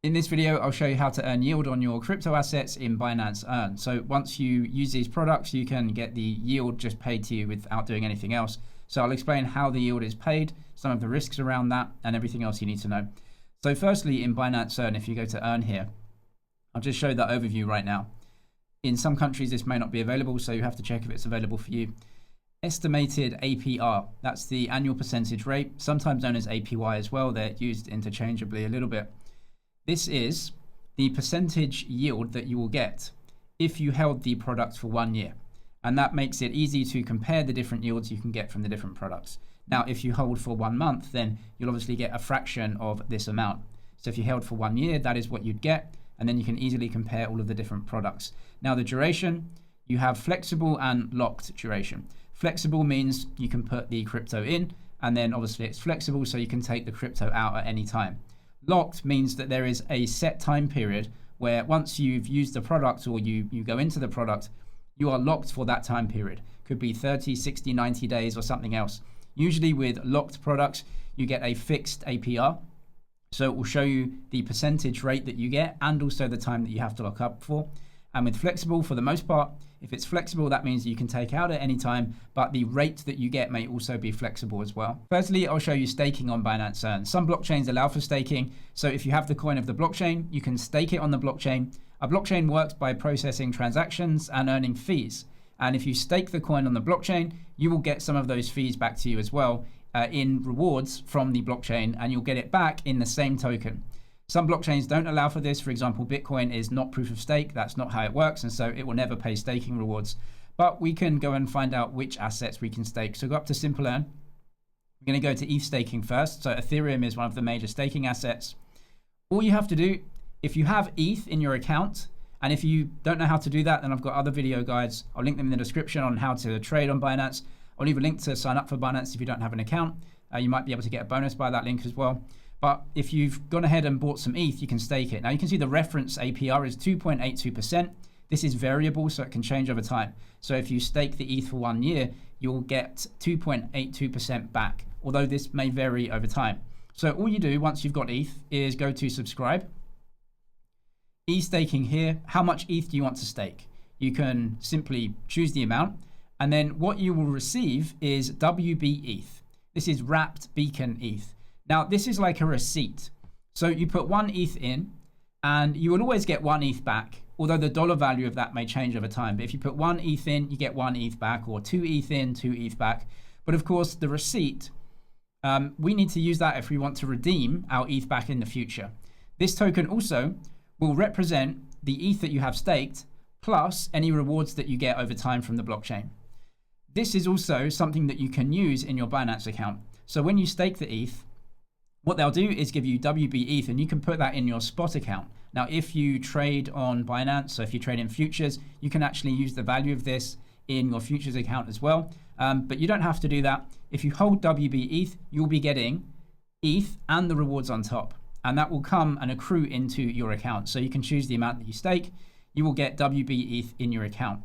In this video, I'll show you how to earn yield on your crypto assets in Binance Earn. So once you use these products, you can get the yield just paid to you without doing anything else. So I'll explain how the yield is paid, some of the risks around that, and everything else you need to know. So firstly, in Binance Earn, if you go to Earn here, I'll just show that overview right now. In some countries, this may not be available, so you have to check if it's available for you. Estimated APR, that's the annual percentage rate, sometimes known as APY as well. They're used interchangeably a little bit. This is the percentage yield that you will get if you held the product for 1 year. And that makes it easy to compare the different yields you can get from the different products. Now, if you hold for 1 month, then you'll obviously get a fraction of this amount. So if you held for 1 year, that is what you'd get. And then you can easily compare all of the different products. Now, the duration, you have flexible and locked duration. Flexible means you can put the crypto in, and then obviously it's flexible, so you can take the crypto out at any time. Locked means that there is a set time period where once you've used the product or you go into the product, you are locked for that time period. Could be 30, 60, 90 days or something else. Usually with locked products, you get a fixed APR. So it will show you the percentage rate that you get and also the time that you have to lock up for. And with flexible, for the most part, if it's flexible, that means you can take out at any time, but the rate that you get may also be flexible as well. Firstly, I'll show you staking on Binance Earn. Some blockchains allow for staking. So if you have the coin of the blockchain, you can stake it on the blockchain. A blockchain works by processing transactions and earning fees. And if you stake the coin on the blockchain, you will get some of those fees back to you as well in rewards from the blockchain, and you'll get it back in the same token. Some blockchains don't allow for this. For example, Bitcoin is not proof of stake. That's not how it works. And so it will never pay staking rewards. But we can go and find out which assets we can stake. So go up to Simple Earn. We're going to go to ETH staking first. So Ethereum is one of the major staking assets. All you have to do, if you have ETH in your account, and if you don't know how to do that, then I've got other video guides. I'll link them in the description on how to trade on Binance. I'll leave a link to sign up for Binance if you don't have an account. You might be able to get a bonus by that link as well. But if you've gone ahead and bought some ETH, you can stake it. Now you can see the reference APR is 2.82%. This is variable, so it can change over time. So if you stake the ETH for 1 year, you'll get 2.82% back, although this may vary over time. So all you do once you've got ETH is go to subscribe. E-staking here, how much ETH do you want to stake? You can simply choose the amount, and then what you will receive is WBETH. This is wrapped beacon ETH. Now, this is like a receipt. So you put 1 ETH in, and you will always get 1 ETH back, although the dollar value of that may change over time. But if you put 1 ETH in, you get 1 ETH back, or 2 ETH in, 2 ETH back. But of course, the receipt, we need to use that if we want to redeem our ETH back in the future. This token also will represent the ETH that you have staked, plus any rewards that you get over time from the blockchain. This is also something that you can use in your Binance account. So when you stake the ETH, what they'll do is give you WBETH, and you can put that in your spot account. Now, if you trade on Binance, so if you trade in futures, you can actually use the value of this in your futures account as well. But you don't have to do that. If you hold WBETH, you'll be getting ETH and the rewards on top. And that will come and accrue into your account. So you can choose the amount that you stake. You will get WBETH in your account.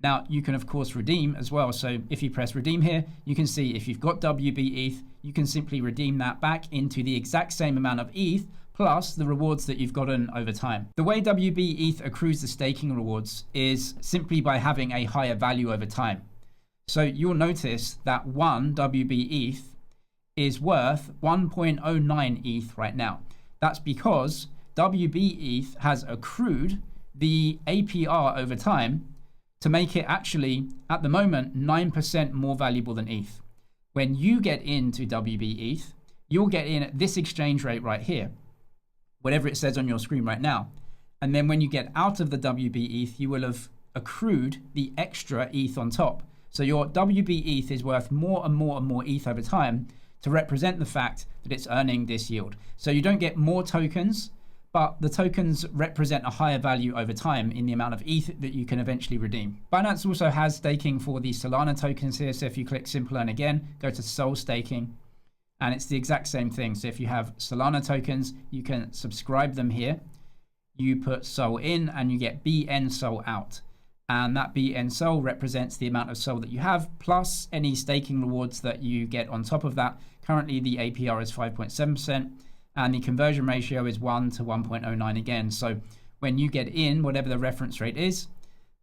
Now, you can, of course, redeem as well. So if you press redeem here, you can see if you've got WBETH, you can simply redeem that back into the exact same amount of ETH plus the rewards that you've gotten over time. The way WBETH accrues the staking rewards is simply by having a higher value over time. So you'll notice that 1 WBETH is worth 1.09 ETH right now. That's because WBETH has accrued the APR over time to make it actually, at the moment, 9% more valuable than ETH. When you get into WBETH, you'll get in at this exchange rate right here, whatever it says on your screen right now. And then when you get out of the WBETH, you will have accrued the extra ETH on top. So your WBETH is worth more and more and more ETH over time to represent the fact that it's earning this yield. So you don't get more tokens, but the tokens represent a higher value over time in the amount of ETH that you can eventually redeem. Binance also has staking for the Solana tokens here. So if you click Simple Earn again, go to Sol staking, and it's the exact same thing. So if you have Solana tokens, you can subscribe them here. You put Sol in and you get BNSOL out. And that BNSOL represents the amount of SOL that you have, plus any staking rewards that you get on top of that. Currently, the APR is 5.7%. and the conversion ratio is 1 to 1.09 again. So when you get in, whatever the reference rate is,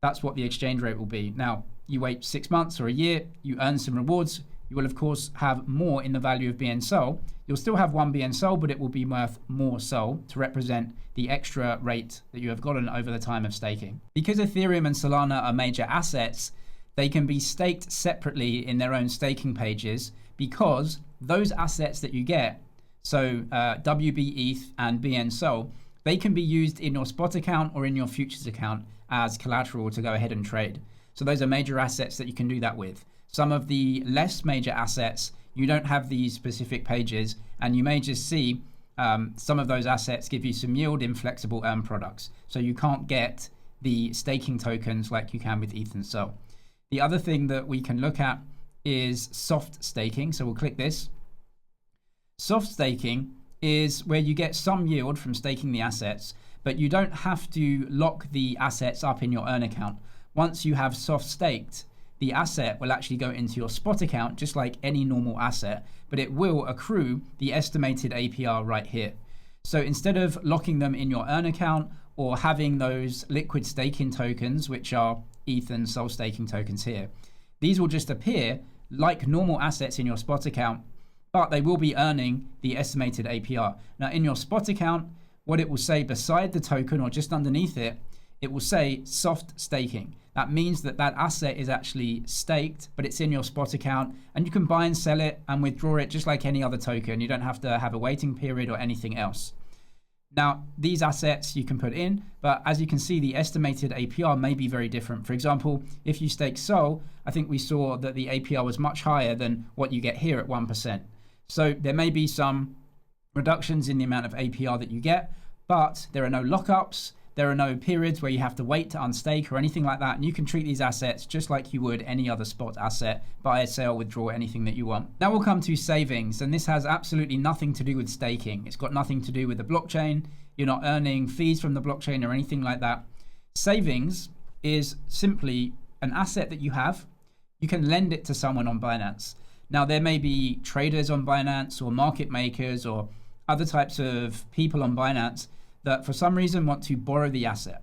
that's what the exchange rate will be. Now, you wait 6 months or a year, you earn some rewards. You will, of course, have more in the value of BNSOL. You'll still have one BNSOL, but it will be worth more SOL to represent the extra rate that you have gotten over the time of staking. Because Ethereum and Solana are major assets, they can be staked separately in their own staking pages, because those assets that you get, so WBETH and BNSOL, they can be used in your spot account or in your futures account as collateral to go ahead and trade. So those are major assets that you can do that with. Some of the less major assets, you don't have these specific pages, and you may just see some of those assets give you some yield in flexible earn products. So you can't get the staking tokens like you can with ETH and SOL. The other thing that we can look at is soft staking. So we'll click this. Soft staking is where you get some yield from staking the assets, but you don't have to lock the assets up in your earn account. Once you have soft staked, the asset will actually go into your spot account just like any normal asset, but it will accrue the estimated APR right here. So instead of locking them in your earn account or having those liquid staking tokens, which are ETH and SOL staking tokens here, these will just appear like normal assets in your spot account, but they will be earning the estimated APR. Now in your spot account, what it will say beside the token or just underneath it, it will say soft staking. That means that that asset is actually staked, but it's in your spot account, and you can buy and sell it and withdraw it just like any other token. You don't have to have a waiting period or anything else. Now, these assets you can put in, but as you can see, the estimated APR may be very different. For example, if you stake SOL, I think we saw that the APR was much higher than what you get here at 1%. So there may be some reductions in the amount of APR that you get, but there are no lockups. There are no periods where you have to wait to unstake or anything like that. And you can treat these assets just like you would any other spot asset, buy, sell, withdraw, anything that you want. Now we'll come to savings, and this has absolutely nothing to do with staking. It's got nothing to do with the blockchain. You're not earning fees from the blockchain or anything like that. Savings is simply an asset that you have. You can lend it to someone on Binance. Now there may be traders on Binance or market makers or other types of people on Binance that for some reason want to borrow the asset.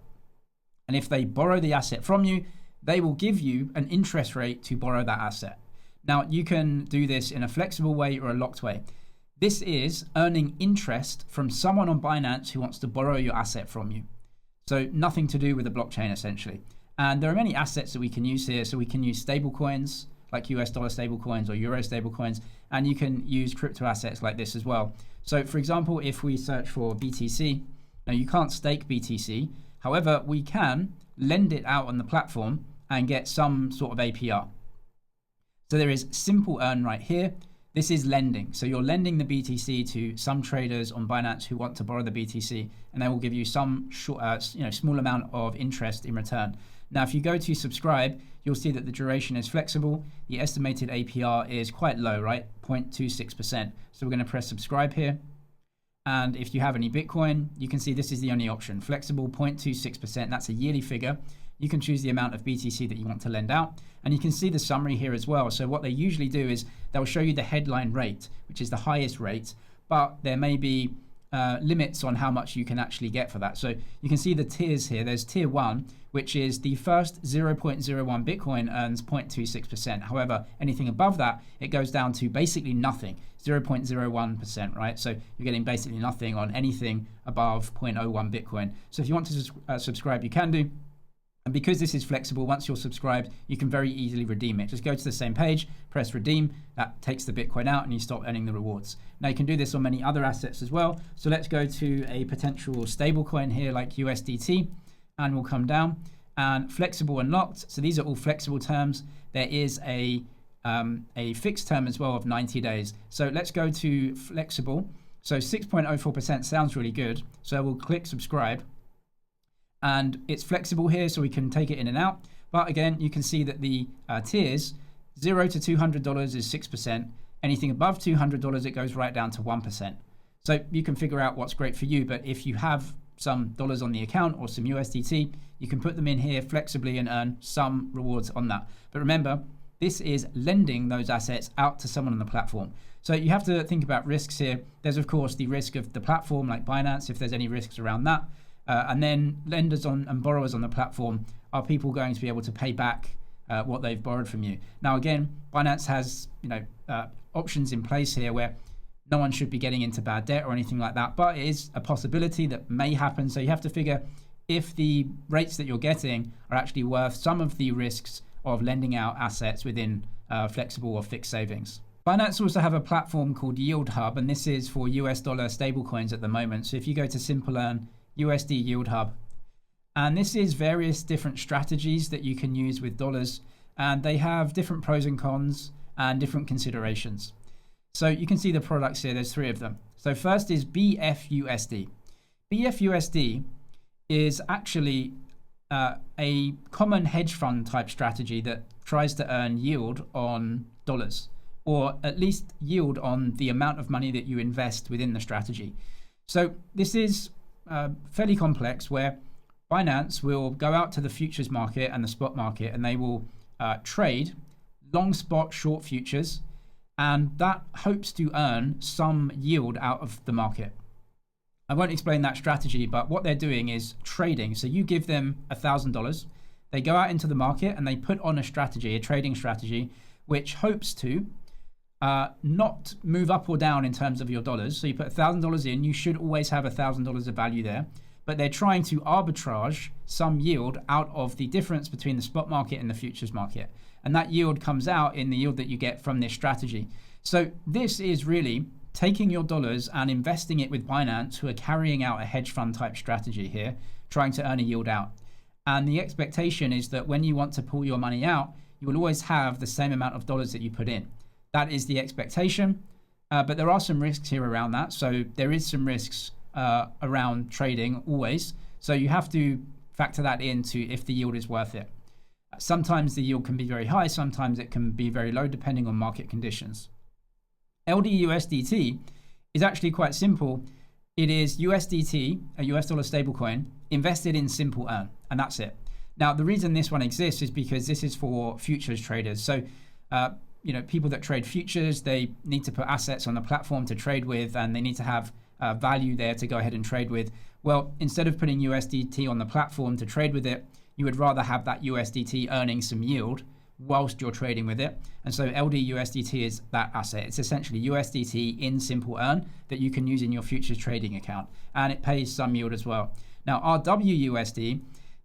And if they borrow the asset from you, they will give you an interest rate to borrow that asset. Now, you can do this in a flexible way or a locked way. This is earning interest from someone on Binance who wants to borrow your asset from you. So nothing to do with the blockchain, essentially. And there are many assets that we can use here. So we can use stable coins, like US dollar stable coins or Euro stable coins, and you can use crypto assets like this as well. So for example, if we search for BTC, now you can't stake BTC, however, we can lend it out on the platform and get some sort of APR. So there is simple earn right here. This is lending. So you're lending the BTC to some traders on Binance who want to borrow the BTC, and they will give you some short, small amount of interest in return. Now, if you go to subscribe, you'll see that the duration is flexible. The estimated APR is quite low, right? 0.26%. So we're going to press subscribe here. And if you have any Bitcoin, you can see this is the only option. Flexible 0.26%. That's a yearly figure. You can choose the amount of BTC that you want to lend out. And you can see the summary here as well. So what they usually do is they'll show you the headline rate, which is the highest rate, but there may be limits on how much you can actually get for that. So you can see the tiers here. There's tier 1, which is the first 0.01 Bitcoin earns 0.26%. However, anything above that, it goes down to basically nothing, 0.01%, right? So you're getting basically nothing on anything above 0.01 Bitcoin. So if you want to subscribe, you can do. And because this is flexible, once you're subscribed, you can very easily redeem it. Just go to the same page, press redeem, that takes the Bitcoin out and you stop earning the rewards. Now you can do this on many other assets as well. So let's go to a potential stable coin here like USDT, and we'll come down and flexible and locked. So these are all flexible terms. There is a fixed term as well of 90 days. So let's go to flexible. So 6.04% sounds really good. So we'll click subscribe. And it's flexible here, so we can take it in and out. But again, you can see that the tiers, $0 to $200 is 6%. Anything above $200, it goes right down to 1%. So you can figure out what's great for you. But if you have some dollars on the account or some USDT, you can put them in here flexibly and earn some rewards on that. But remember, this is lending those assets out to someone on the platform. So you have to think about risks here. There's of course the risk of the platform like Binance, if there's any risks around that. And then lenders and borrowers on the platform, are people going to be able to pay back what they've borrowed from you? Now again, Binance has options in place here where no one should be getting into bad debt or anything like that, but it is a possibility that may happen. So you have to figure if the rates that you're getting are actually worth some of the risks of lending out assets within flexible or fixed savings. Binance also have a platform called Yield Hub, and this is for US dollar stablecoins at the moment. So if you go to Simple Earn USD Yield Hub, and this is various different strategies that you can use with dollars, and they have different pros and cons and different considerations. So you can see the products here, there's 3 of them. So first is BFUSD. BFUSD is actually a common hedge fund type strategy that tries to earn yield on dollars, or at least yield on the amount of money that you invest within the strategy. So this is fairly complex, where Binance will go out to the futures market and the spot market, and they will trade long spot, short futures, and that hopes to earn some yield out of the market. I won't explain that strategy, but what they're doing is trading. So you give them $1,000, they go out into the market and they put on a strategy, a trading strategy, which hopes to not move up or down in terms of your dollars. So you put $1,000 in, you should always have $1,000 of value there, but they're trying to arbitrage some yield out of the difference between the spot market and the futures market. And that yield comes out in the yield that you get from this strategy. So this is really taking your dollars and investing it with Binance, who are carrying out a hedge fund type strategy here, trying to earn a yield out. And the expectation is that when you want to pull your money out, you will always have the same amount of dollars that you put in. That is the expectation, but there are some risks here around that. So there is some risks around trading always. So you have to factor that into if the yield is worth it. Sometimes the yield can be very high, sometimes it can be very low depending on market conditions. LDUSDT is actually quite simple. It is USDT, a US dollar stablecoin, invested in Simple Earn, and that's it. Now, the reason this one exists is because this is for futures traders. So, people that trade futures, they need to put assets on the platform to trade with, and they need to have value there to go ahead and trade with. Well, instead of putting USDT on the platform to trade with it, you would rather have that USDT earning some yield whilst you're trading with it. And so LDUSDT is that asset. It's essentially USDT in Simple Earn that you can use in your futures trading account, and it pays some yield as well. Now, RWUSD,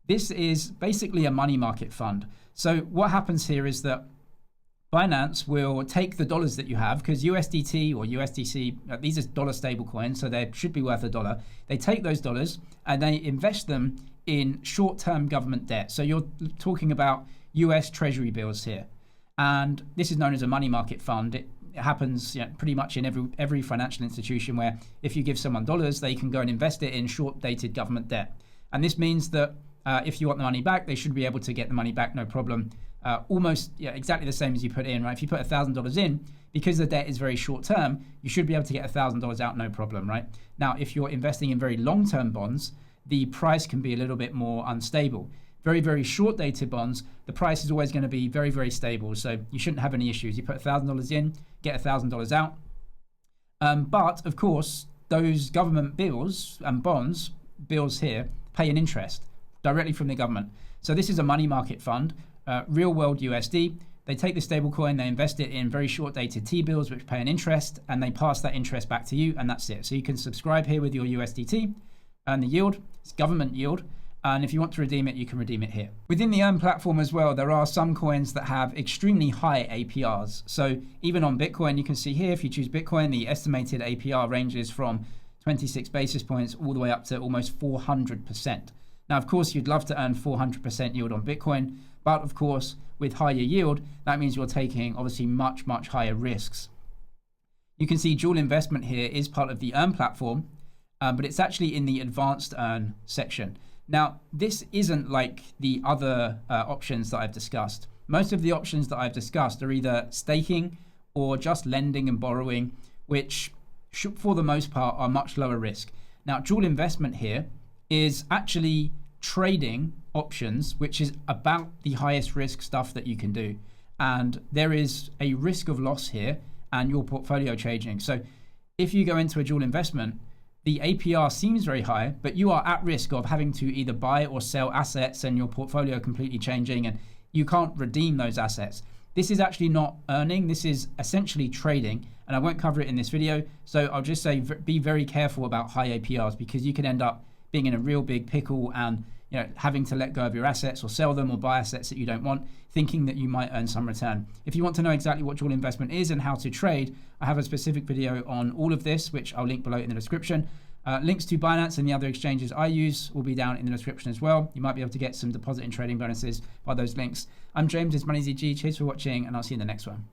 this is basically a money market fund. So what happens here is that Binance will take the dollars that you have, because USDT or USDC, these are dollar stable coins, so they should be worth $1. They take those dollars and they invest them in short-term government debt. So you're talking about US Treasury bills here. And this is known as a money market fund. It happens pretty much in every financial institution, where if you give someone dollars, they can go and invest it in short-dated government debt. And this means that if you want the money back, they should be able to get the money back, no problem. Almost exactly the same as you put in, right? If you put $1,000 in, because the debt is very short term, you should be able to get $1,000 out, no problem, right? Now, if you're investing in very long-term bonds, the price can be a little bit more unstable. Very, very short-dated bonds, the price is always going to be very, very stable. So you shouldn't have any issues. You put $1,000 in, get $1,000 out. But of course, those government bills and bonds, bills here, pay an interest directly from the government. So this is a money market fund, real world USD. They take the stable coin, they invest it in very short-dated T-bills, which pay an interest, and they pass that interest back to you, and that's it. So you can subscribe here with your USDT, and the yield, it's government yield. And if you want to redeem it, you can redeem it here. Within the Earn platform as well, there are some coins that have extremely high APRs. So even on Bitcoin, you can see here, if you choose Bitcoin, the estimated APR ranges from 26 basis points all the way up to almost 400%. Now, of course, you'd love to earn 400% yield on Bitcoin, but of course, with higher yield, that means you're taking obviously much, much higher risks. You can see dual investment here is part of the Earn platform, but it's actually in the advanced Earn section. Now, this isn't like the other options that I've discussed. Most of the options that I've discussed are either staking or just lending and borrowing, which for the most part are much lower risk. Now, dual investment here is actually trading options, which is about the highest risk stuff that you can do. And there is a risk of loss here, and your portfolio changing. So if you go into a dual investment, the APR seems very high, but you are at risk of having to either buy or sell assets and your portfolio completely changing, and you can't redeem those assets. This is actually not earning, this is essentially trading, and I won't cover it in this video. So I'll just say be very careful about high APRs, because you can end up being in a real big pickle and having to let go of your assets or sell them or buy assets that you don't want, thinking that you might earn some return. If you want to know exactly what dual investment is and how to trade, I have a specific video on all of this, which I'll link below in the description. Links to Binance and the other exchanges I use will be down in the description as well. You might be able to get some deposit and trading bonuses by those links. I'm James, it's Money ZG. Cheers for watching, and I'll see you in the next one.